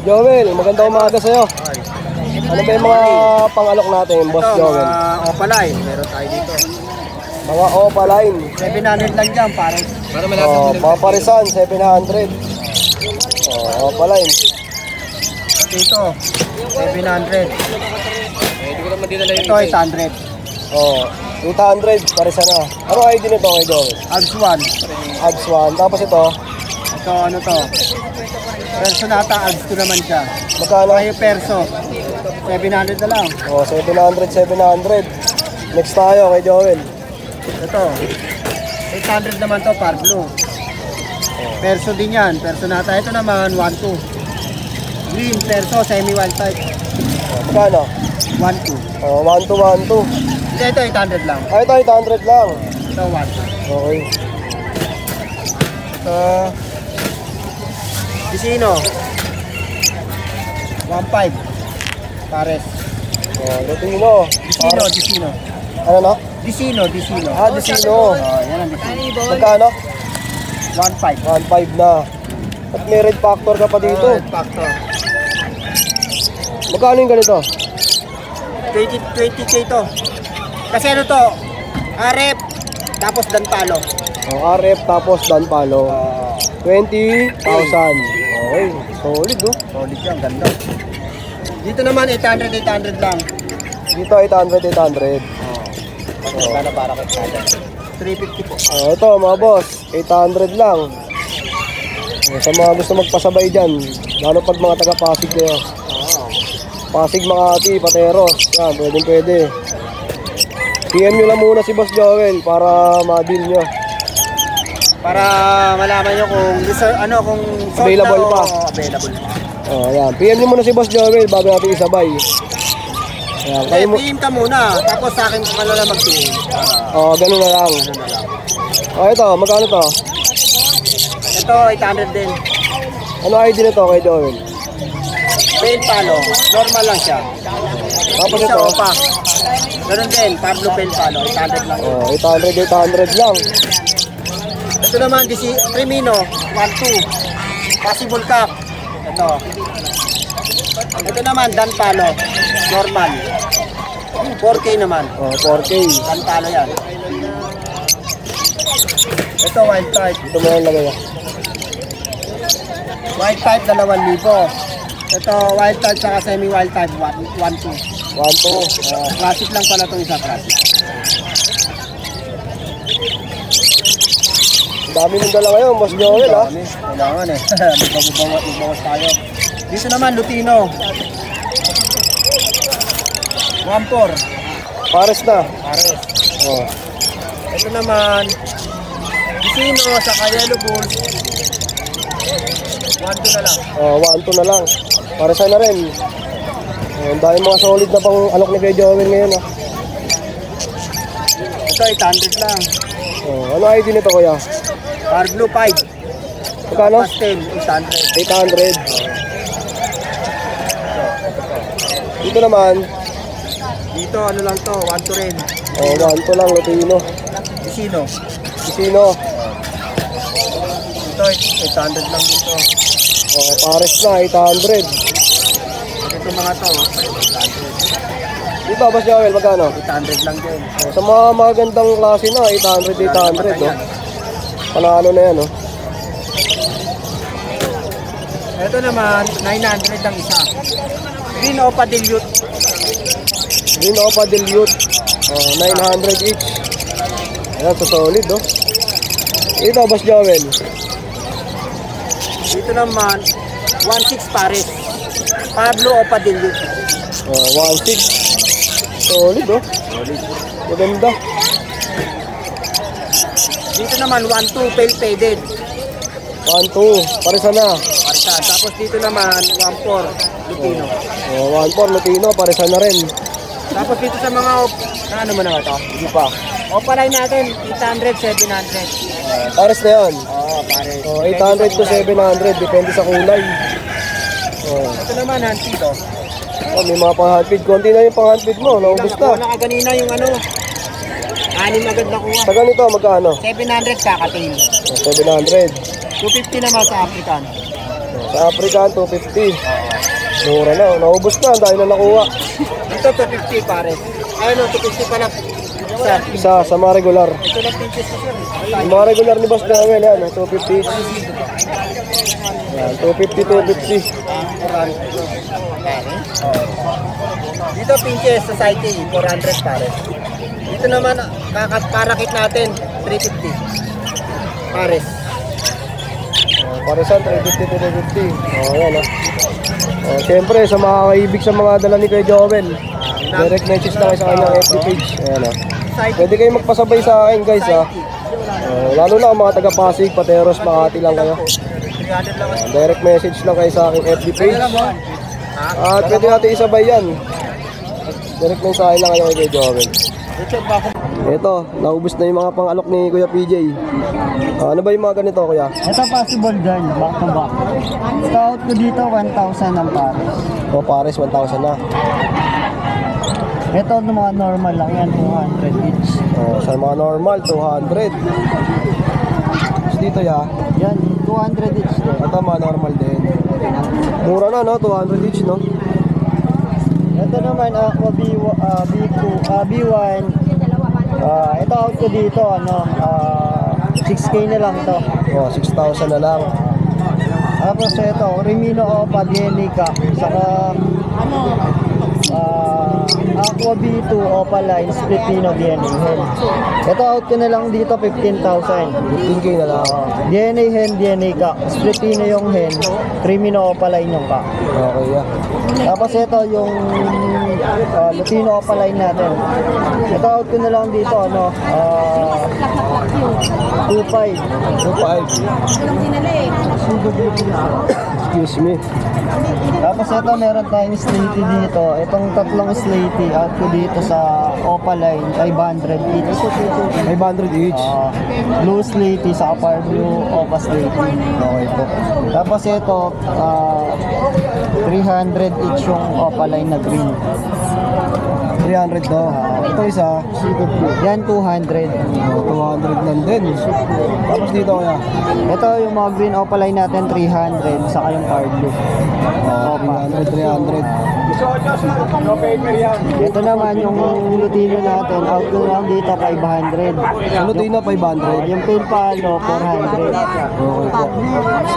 Joel, magandang umaga sa'yo. Ano ba yung mga pang-alok natin, Boss Joel? Mga opaline, meron tayo dito. Mga opaline. 700 lang dyan, pare. Mga parisan, 700. Opaline. Dito, 700. Ito, 800. 800, parisan na. Ano ID nito kay Joel? Alps 1. Alps 1. Tapos ito? Ito, ano to? Perso nata, Alps 2 naman siya. Magkano? Ay, perso. 700 na lang. 700. Next tayo kay Joel. Ito, 800 naman to, par blue. Perso din yan, perso nata. Ito naman, 1-2. Green, perso, semi-wild type. Magkano? 1-2. 1-2. Ito, 800 lang. Ito, 800 lang. Ito, 1-2. Okay. Disino. 1.5. Pares. Lutino. Disino. Ano no? Disino. Disino. Yan ang Disino. Magkano? 1.5. 1.5 na. At may red factor ka pa dito. Red factor. Magkano yung ganito? 20k to. Kasi ano to? RF. Tapos Danpalo. RF tapos Danpalo. 20,000. Okay. Solid no? Solid yan. Ganda. Dito naman 800 lang. Dito 800. Magkano para kay Kada? 350 po. Ito mga boss, 800 lang. Sa mga gusto magpasabay dyan, lalo pag mga taga-Pasig kayo. Pasig, Makati, Pateros. Yan, pwede. PM nyo lang muna si Boss Joel para ma-deal nyo. Para malaman nyo kung kung available pa. Available pa. Ayan. PM nyo muna si Boss Joel bago natin isabay. Ayan, kayo mo. PM ka muna, tapos sa akin ka na mag-PM. Ganun na lang. Ito, magkano to? Ito, 800 din. Ano ID nito kay Joel? Pain palo, normal lang siya. Tapos Isa ito? opa. Ganun din, Pablo Pain palo, 800 lang. 800 lang. Ito naman, Trimino, 1-2. Possible cup. Ito naman, Danpalo, normal. 4K naman. 4K. Danpalo yan. Ito, wild type. Ito mo yung lagay. Wild type, 2,000. Ito, wild type saka semi-wild type, 1-2. 1-2. Classic lang pala itong isa, classic. Dami mong dala ngayon, Boss Joel ha? Kailangan eh. Magbawas tayo. Dito naman, Lutino. 1-4. Pares na. Pares. Ito naman, Disino saka Yellow Bulls. 1-2 na lang. 1-2 na lang. Paresan na rin. Ang dami mga solid na pang alok ni Kuya Joel ngayon ha? Ito, 800 lang. Ano ID nito kuya? Par Blue 5. Magkano? Pastel, 800. 800. Dito naman. Dito, ano lang to, 1-2 rin. 1-2 lang, Lutino. Disino. Ito, 800 lang dito. Pares na, 800. Ito mga to, 800. Dito, Boss Joel, magkano? 800 lang din. Sa mga magandang klase na, 800, no? Panalo na yan, no? Ito naman, 900 lang isa. Green Opa Dilute. Green Opa Dilute. 900 each. Ayan, so solid, no? Ito, Boss Joel. Dito naman, 1.6 pares. Pablo Opa Dilute. 1.6. Solid, no? Maganda. Dito naman, 1.2 pale faded. 1-2, paresan na. Parisan. Tapos dito naman, 1.4 Lutino. 1-4, Lutino, paresan na rin. Tapos dito sa mga, ano mo na ito? Hindi pa. Opaline natin, 800, 700. Pares na yan. Pares. 800 to 700, depende sa kulay. Ito naman, handfeed, May mga pang-handfeed. Konti na yung pang-handfeed mo, naubos na. Wala ka ganina yung ano, 6 agad nakuha. Sa ganito, magkano? 700 kakatail. 700. 250 naman sa African. Sa Sa African, 250. Mura na, naubos na, dahil na nakuha. Ito 250 pares. Ayun, 250 pa lang. Isa, sa mga regular. Ito lang pinches ko sir. Yung mga regular ni Boss Dawel, yan, 250 each. Yan, 250, 250. Dito pinches sa Psyche, 400 pares. Dito naman, parakit natin, 350 pares. Parisan, 350, 250. Yan, siyempre, sa mga kaibig sa mga dala ni Kuya Joel, direct message na kayo sa kanyang FB page. Ayan, pwede kayo magpasabay sa akin, guys, lalo na kung mga taga-Pasig, Pateros, Makati lang kayo. Direct message lang kayo sa aking FB page. At pwede natin isabay yan. Direct mensahe lang kayo kay Kuya Joel. Ito, naubos na yung mga pang-alok ni Kuya PJ. Ano ba yung mga ganito, Kuya? Ito possible dyan, back to back. Scout ko dito, 1,000 ang pares. O, pares, 1,000 na. Ito mga normal lang yan, 200 each. Sa mga normal, 200. Tapos dito, Yan, 200 each. ito mga normal din. Mura na, no? 200 each, no? Ito naman, Aqua B2, B1. Ito out ko dito, 6K na lang to. 6,000 na lang. Tapos ito, Rimino Opa, DNA ka. Saka, Aqua B2, Opa Line, Split Pino, DNA hen. Ito out ko na lang dito, 15,000. 15K na lang. DNA hen, DNA ka. Split Pino yung hen, Rimino Opa Line yung ka. Okay, Tapos ito yung Lutino Opa Line natin. Ito out ko na lang dito, 2.5. 2,500. Excuse me. Tapos ito meron tayong Slaty dito. Itong tatlong Slaty out ko dito sa Opa Line, 500 each. 500 each. Blue Slaty sa Far Blue Opa Slaty. Okay po. Tapos ito 300 each yung Opa Line na green. 300 to. Ito isa. Yan 200. 200 lang din. Tapos dito, Kuya. Ito yung mga green Opa Line natin 300 saka yung Far Blue. 300. Ito naman yung Lutino natin, out ko lang dito 500. Ano din na 500? Yung pale palo 400. Okay po.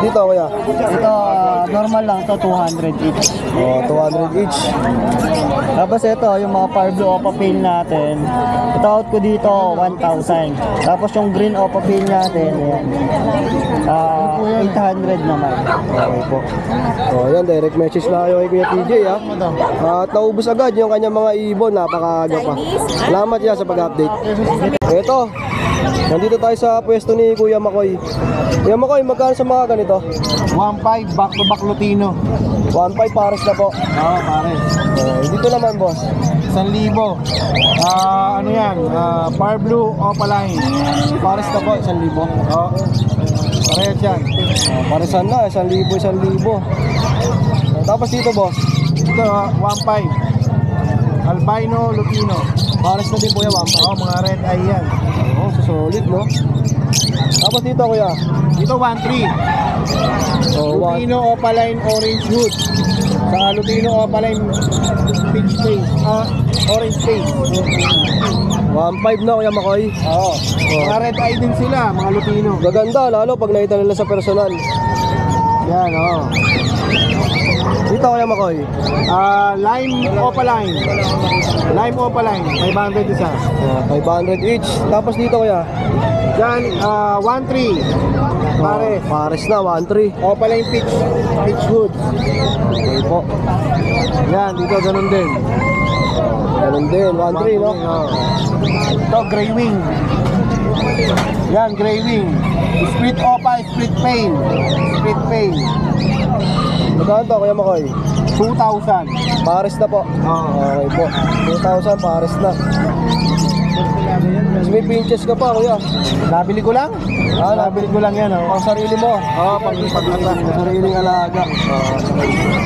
Dito, Kuya. Ito normal lang to 200 each. 200 each. Tapos ito yung mga Far Blue Opa Pale natin. Ito out ko dito 1,000. Tapos yung green Opa Pale natin, ayan. 800 naman. Okay po. Yan, direct message na kayo kay Kuya TJ, At naubos agad yung kanyang mga ibon, napakaaga pa. Salamat sa pag-update. Ito, nandito tayo sa pwesto ni Kuya Makoy. Kuya Makoy, magkano sa mga ganito? 1,500 back to back Lutino. 1,500 pares na po. Pares. Dito naman, boss. 1,000. Ano yan? Far Blue Opa Line. Pares na po, 1,000. Parehas yan. Paresan na, 1,000, 1,000. Tapos dito, boss. Ito 1,500. Albino Lutino. Pares na din po yan, 1,500. Mga red eye yan. Solid, no? Tapos dito, Kuya. Dito 1,300. Lutino Opa Line Orange Hood. Sa Lutino Opa Line Peach Face. Orange Face. 1,500 na, Kuya Makoy. Mga red eye din sila, mga Lutino. Gaganda, lalo pag nakita nila sa personal. Yan, Dito, Kuya Makoy. Lime Opa Line. Lime Opa Line, 500 isa. 500 each. Tapos dito, Kuya. Yan, 1,300. Pares. Pares na, 1,300. Opa Line Peach Hood. Okay po. Yan, dito ganun din. Ganun din, 1,300, no? Ito, Gray Wing. Yan, Gray Wing. Split Opa, Split Pain. Split Pain. Magkano to, Kuya Makoy? 2,000. Pares na po. Okay po. 2,000, pares na. Mas may pinches ka pa, kuya. Nabili ko lang. Nabili ko lang yan. Pang sarili mo. Pang Sariling alaga.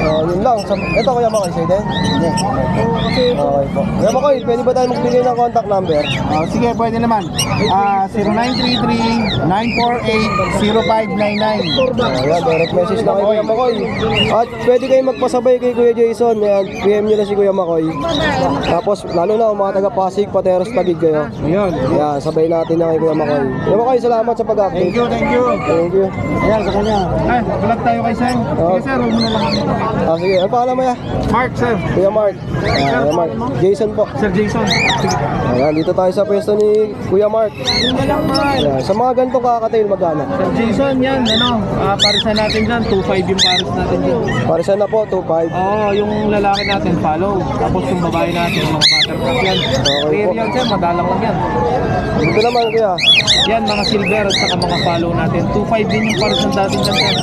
Yun lang. Ito kuya Makoy, sa'yo din? Hindi. Okay po. Kuya Makoy, pwede ba tayo magbigay ng contact number? Sige, pwede naman. 0933-948-0599. Ayan, direct message na kay Kuya Makoy. At pwede kayong magpasabay kay Kuya Jason. Ayan, PM nyo na si Kuya Makoy. Tapos, lalo na, mga taga-Pasig, Pateros, Tagig kayo. Yun. Ayan, sabay natin na kay Kuya Makoy. Kuya Makoy, salamat sa pag-update. Thank you. Thank you. Ayan, sa kanya. Vlog tayo kay Sir. Oh. Sige, sir, huwag mo na lang. Sige, ano pangalan mo ya? Mark, sir. Kuya Mark. Kuya Mark. Jason po. Sir Jason. Sige. Ayan, dito tayo sa pwesto ni Kuya Mark. Ayan, sa mga ganitong kakatail, magkano? Sir Jason, yan, parisan natin dyan. 2.5 yung paris natin dyan. Parisan na po, 2.5. Oo, yung lalaki natin, follow. Tapos yung babae natin, mga buttercup yan. Okay po. Rare yan, sir, madalang lang yan. Dito naman, Kuya. Yan, mga silver at saka mga follow natin. 2.5 din yung parisan natin dyan, sir.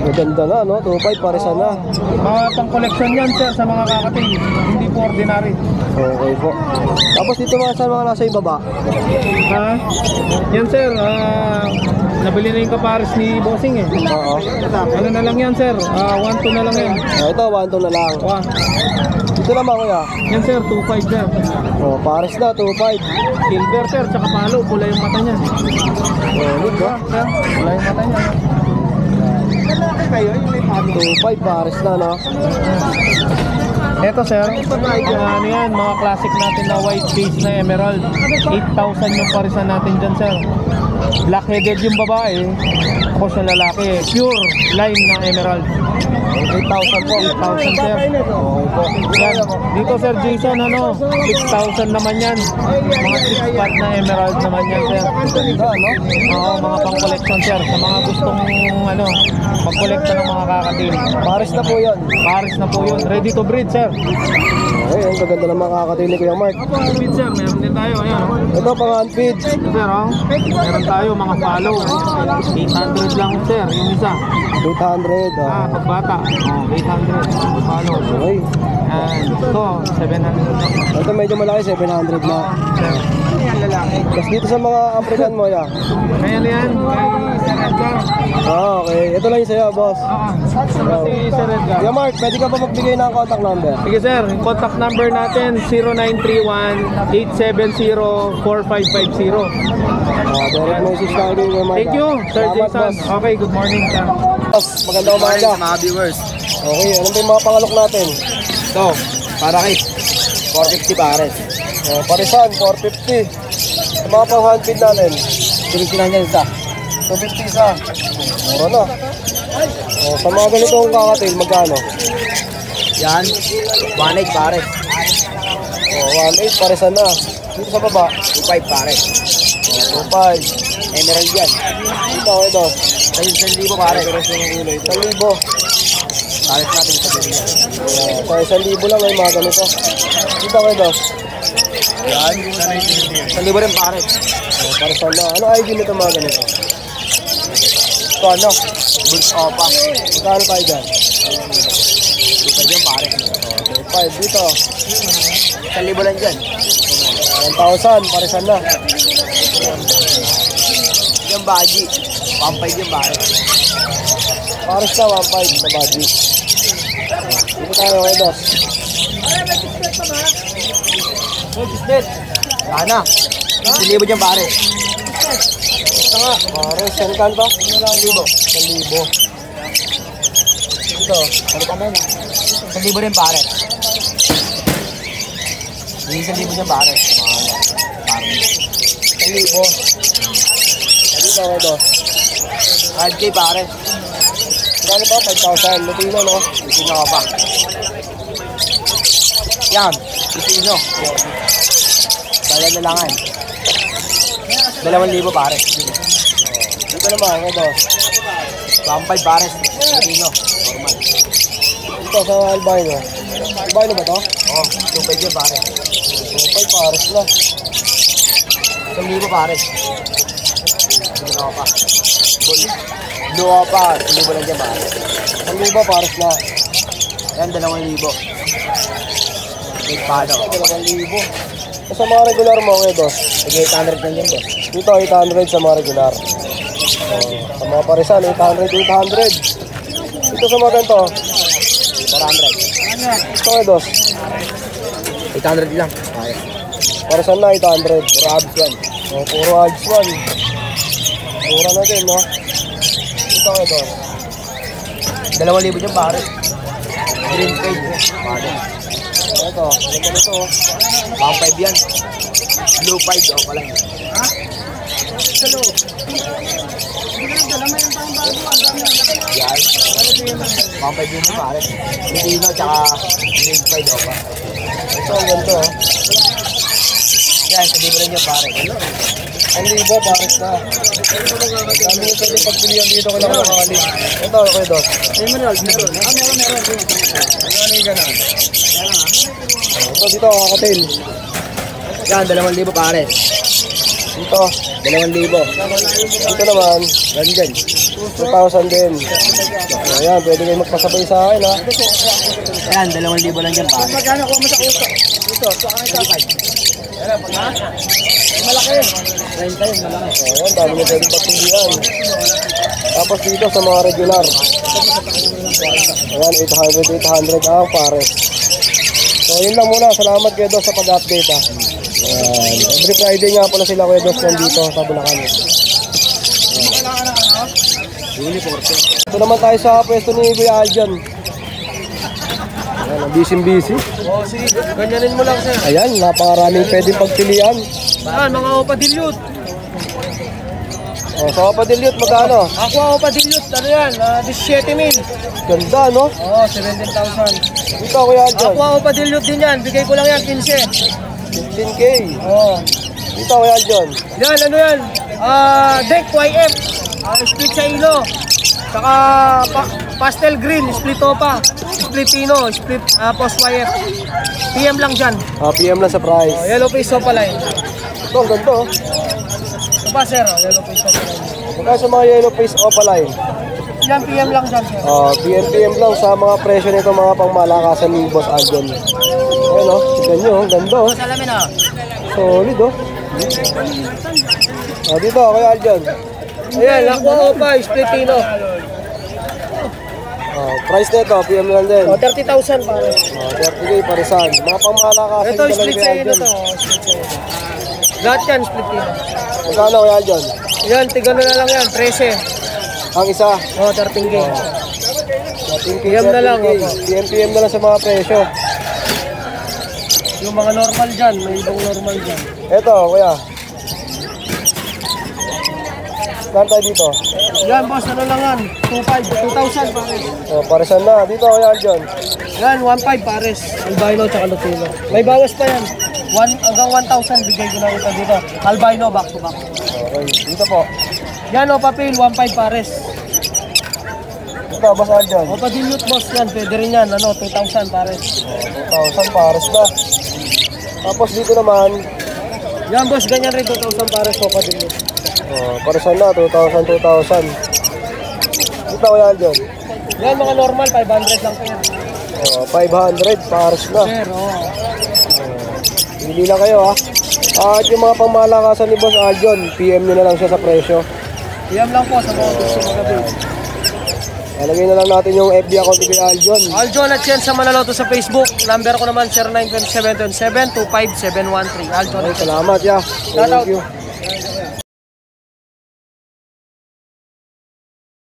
Maganda na, no? 2.5, parisan na. Mga pang-collection yan, sir, sa mga kakatil. Hindi po ordinary. Okay po. Tapos dito mga sa mga nasa ibaba. Ha? Yan, sir, nabili na yung kapares ni Bossing eh. Oo. Ano na lang yan, sir? 1-2 na lang yan. Ito, 1-2 na lang. Dito naman, Kuya. Yan, sir, 2.5 sir. Oh, pares na, 2.5. Silver, sir, tsaka palo. Pula yung mata niya. Good, no? Sir, pula yung mata niya. Kayo, yung may palo. 2.5, pares na, no? Eto, sir, ano yan, mga classic natin na white face na emerald. 8,000 yung parisan natin dyan, sir. Black-headed yung babae. Tapos yung lalaki, pure line ng emerald. 8,000 po. 8,000, sir. Okay po. Yan. Dito, Sir Jason, 6,000 naman yan. Mga 6-pot na emerald naman yan, sir. Ganda, no? Oo, mga pang-collection, sir. Sa mga gustong, mag-collecta ng mga kakatil. Pares na po yan. Paris na po yun. Ready to breed, sir. Okay, ang gaganda ng mga kakatail ni Kuya Mark. Breed, sir. Meron din tayo. Ayan, Ito, pang-unfeed. Sir, meron tayo mga follow. 800 lang, sir. Yung isa. 800. Pagbata. 800. Follow. Okay. And ito, 700. Ito medyo malaki, 700 na. Sir. Ano yan, lalaki? Tapos dito sa mga African mo, ya. Kaya na yan, kay Sir Edgar. Okay. Ito lang yung sa'yo, boss. Si Sir Edgar. Kuya Mark, pwede ka pa magbigay ng contact number? Sige sir, yung contact number natin 0931-870-4550. Direct message lang kay Kuya Mark. Thank you, Sir Salamat, Jason. boss. Okay, good morning sir. Boss, magandang umaga. Mga viewers. Okay, ano ba yung mga pangalok natin? Ito, para kay 450 pares. Parisan, 450. Sa mga pang-handfeed natin, Tuloy lang yan isa. 250 isa. Mura na. Sa mga ganitong kakatail, magkano? Yan, 1.8 pares. 1.8, parisan na. Dito sa baba, 2.5 pares. 2.5. Emerald yan. Dito, ito. 1,000 pares. 1,000. Pares natin sa bili yan. Sa 1,000 lang ay mga ganito. Dito, ito. Yan, 1,000 rin pares. Parisan na. Ano ID nito mga ganito? Ito ano, Bulls Opa. Magkano tayo dyan? 2.5 yan pares. 5 dito. 1,000 lang dyan. 1,000, parisan na. Yan baji. 1.5 yan pares. Paris na, 1.5 sa budget. Dito tayo kay Dos. Sana. 1,000 dyan pares. Ito nga, Paris, saan kan ba? 1,000. 1,000. Dito, Ano pa ngayon? 1,000 rin pares. Hindi 1,000 dyan pares. Pares. 1,000. Dito kay Dos. 5K pares. Magkano ba? 5,000. Lutino, no? Isino ka pa. Yan. Isino. Dala na langan. 2,000 pares. Dito naman, kay Dos. 1.5 pares. Isino. Normal. Dito sa albino. Albino ba to? Oo. 2.5 yan pares. 2.5 Paris na. 1,000 pares. Isino ka pa. Blue ka pa. 1,000 lang dyan pares. 1,000 Paris na. Yan. 2,000. Big pano. 2,000. Sa mga regular mo, okay, boss? Sige, 800 lang yan, boss. Dito, 800 sa mga regular. Sa mga parisan, 800. Dito sa mga ganito, 400. ito okay, boss. 800 lang. Okay. Parisan na, 800. Puro abs yan. Puro odds one. Mura na din, no? Ito okay, boss. 2,000 dyan, pare. Green paid. Pare. Ito, ganda nito. Pang 5 yan. Blue 5, pala yun. Yan. Pang 5 yun, pare. Pilipino, tsaka green 5, pa. Ito, ang ganito. Yan, sabi mo rin yung pare. Ang libo, pares na. Dami yung pwede pagpilihan dito kung nakakali. Ito, okay, boss. Meron. Ito, dito, kakatail. Yan, 2,000 pare. Dito, 2,000. dito naman, Yan dyan. 2,000 din. Ayan, pwede kayo magpasabay sa akin, ha? Yan, 2,000 lang dyan, pare. Magkano ko mo sa uso? Ito, malaki. 30 yun, malaki. Ayan, dami na pwede pagpilihan. Tapos dito sa mga regular. Ayan, 800 ang pares. So, yun lang muna. Salamat kayo Dos sa pag-update, ha? Ayan. Every Friday nga pala sila kayo Dos nandito sa Bulacan. Ito naman tayo sa pwesto ni Kuya Aljan. Ayan, busy. Oh, sige. Ganyanin mo lang, sir. Ayan, napakaraming pwedeng pagpilian. Saan, mga opadilyot. O, sa Kapadilyot, magkano? Aqua opadilyot, ano yan? 17,000. Ganda, no? Oo, 17,000. Dito, Kuya Aljan. Aqua opadilyot din yan. Bigay ko lang yan, 15. 15K. Oo. Dito, Kuya Aljan. Yan, ano yan? Deck YF. Split sa ilo. Saka pastel green, split opa. Split pino, split post YF. PM lang dyan. PM lang sa price. Yellow face opa line. Ito, ang ganda, oh. Ito pa, sir. Yellow face opa line. Magkano sa mga yellow face opaline? Yan, PM lang dyan, sir. PM lang sa mga presyo nito, mga pangmalakasan ni Boss Aljon. Ayan, oh. Tignan nyo, ang ganda, oh. Salamin, ah. Solid, oh. Dito, Kuya Aljon. Ayan, aqua opa, split pino. Price nito, PM lang din. 30,000 pare. 30K parisan. Mga pangmalakasan Ito, talaga split ni sa ilo Aljon. to. Split sa ilo. Lahat yan, split pino. Magkano, Kuya Aljon? Yan, tigano na lang yan, 13. Ang isa, 13K. 13K, PM na lang, 13K. opo. PM na lang sa mga presyo. Yung mga normal dyan, may ibang normal dyan. Ito, Kuya. Saan tayo dito? Yan, boss, ano lang yan? 2,000 pares. Parisan na. Dito, Kuya Aljon. Yan, 1,500 pares. Albino tsaka Lutino. May bawas pa yan. Hanggang 1,000 bigay ko na ito dito. Albino, back to back. Okay, dito po. Yan, o papel, 1,500 pares. Dito, Boss Aljon. O padilyot, boss, yan. Pwede rin yan, 2,000 pares. 2,000 pares na. Tapos dito naman, Yan, boss, ganyan rin 2,000 pares o padilyot. parisan na, 2,000. Dito, Kuya Aljon. Yan, mga normal, 500 lang pair. 500 pares na. Sir, oo. Pili lang kayo, ha. At yung mga pangmalakasan ni Boss Aljon, PM nyo na lang siya sa presyo. Yan lang po sa mga gusto mag-avail. Lalagay na lang natin yung FB account ni Kuya Aljon. Aljon at yan sa Manaloto sa Facebook. Number ko naman 092727-25713. Aljon Okay, at yan. salamat, ya. Shout out. Thank you.